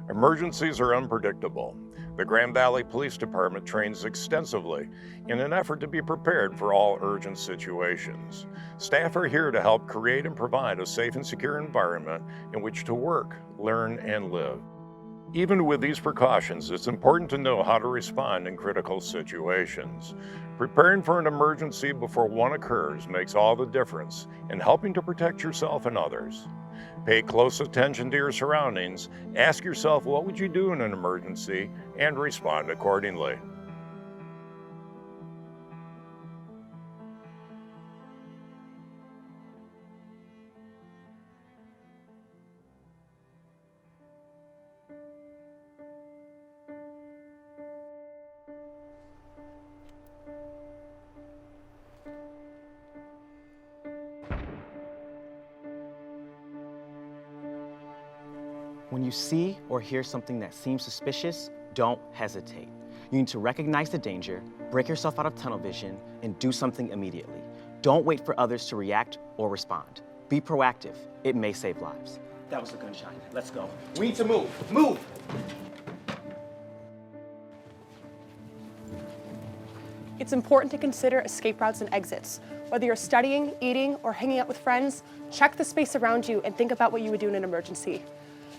Emergencies are unpredictable. The Grand Valley Police Department trains extensively in an effort to be prepared for all urgent situations. Staff are here to help create and provide a safe and secure environment in which to work, learn, and live. Even with these precautions, it's important to know how to respond in critical situations. Preparing for an emergency before one occurs makes all the difference in helping to protect yourself and others. Pay close attention to your surroundings, ask yourself what would you do in an emergency, and respond accordingly. When you see or hear something that seems suspicious, don't hesitate. You need to recognize the danger, break yourself out of tunnel vision, and do something immediately. Don't wait for others to react or respond. Be proactive. It may save lives. That was a gunshot. Let's go. We need to move. Move! It's important to consider escape routes and exits. Whether you're studying, eating, or hanging out with friends, check the space around you and think about what you would do in an emergency.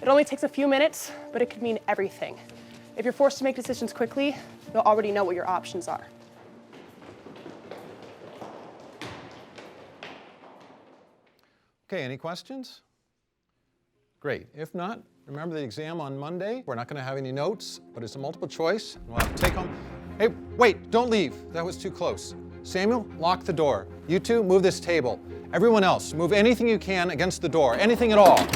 It only takes a few minutes, but it could mean everything. If you're forced to make decisions quickly, you'll already know what your options are. Okay, any questions? Great. If not, remember the exam on Monday. We're not going to have any notes, but it's a multiple choice. We'll have to take home. Hey, wait, don't leave. That was too close. Samuel, lock the door. You two, move this table. Everyone else, move anything you can against the door, anything at all.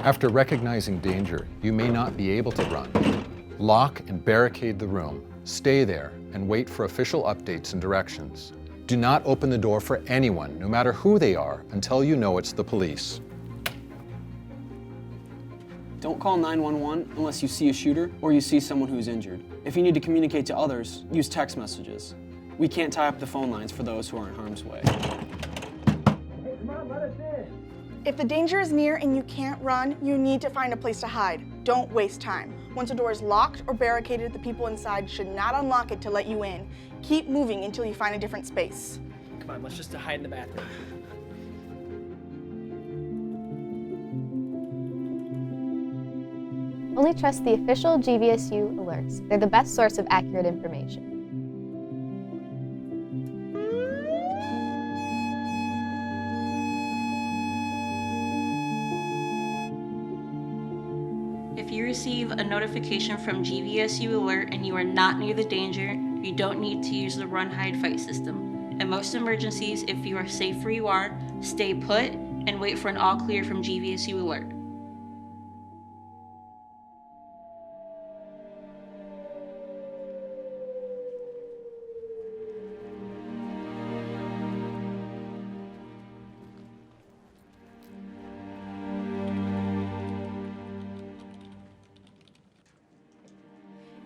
After recognizing danger, you may not be able to run. Lock and barricade the room. Stay there and wait for official updates and directions. Do not open the door for anyone, no matter who they are, until you know it's the police. Don't call 911 unless you see a shooter or you see someone who's injured. If you need to communicate to others, use text messages. We can't tie up the phone lines for those who are in harm's way. Hey, come on, let us in. If the danger is near and you can't run, you need to find a place to hide. Don't waste time. Once a door is locked or barricaded, the people inside should not unlock it to let you in. Keep moving until you find a different space. Come on, let's just hide in the bathroom. Only trust the official GVSU alerts. They're the best source of accurate information. If you receive a notification from GVSU Alert and you are not near the danger, you don't need to use the run, hide, fight system. In most emergencies, if you are safe where you are, stay put and wait for an all clear from GVSU Alert.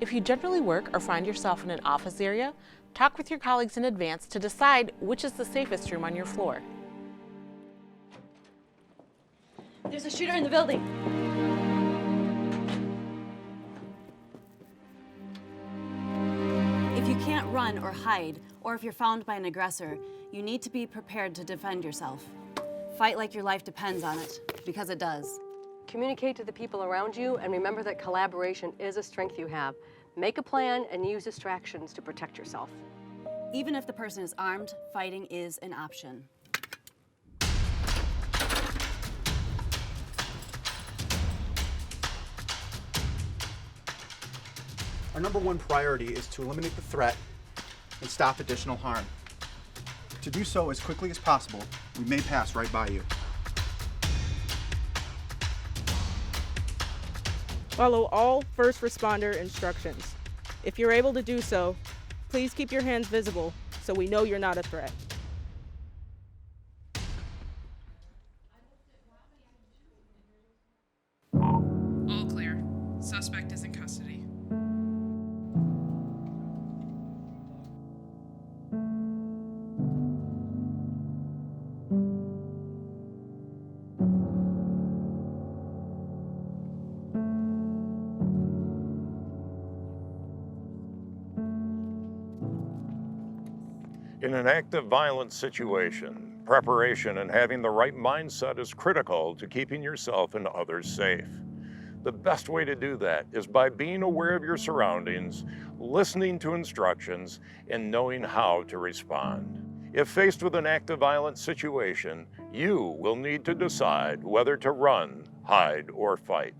If you generally work or find yourself in an office area, talk with your colleagues in advance to decide which is the safest room on your floor. There's a shooter in the building. If you can't run or hide, or if you're found by an aggressor, you need to be prepared to defend yourself. Fight like your life depends on it, because it does. Communicate to the people around you and remember that collaboration is a strength you have. Make a plan and use distractions to protect yourself. Even if the person is armed, fighting is an option. Our number one priority is to eliminate the threat and stop additional harm. To do so as quickly as possible, we may pass right by you. Follow all first responder instructions. If you're able to do so, please keep your hands visible so we know you're not a threat. All clear. Suspect is in custody. In an active violence situation, preparation and having the right mindset is critical to keeping yourself and others safe. The best way to do that is by being aware of your surroundings, listening to instructions, and knowing how to respond. If faced with an active violence situation, you will need to decide whether to run, hide, or fight.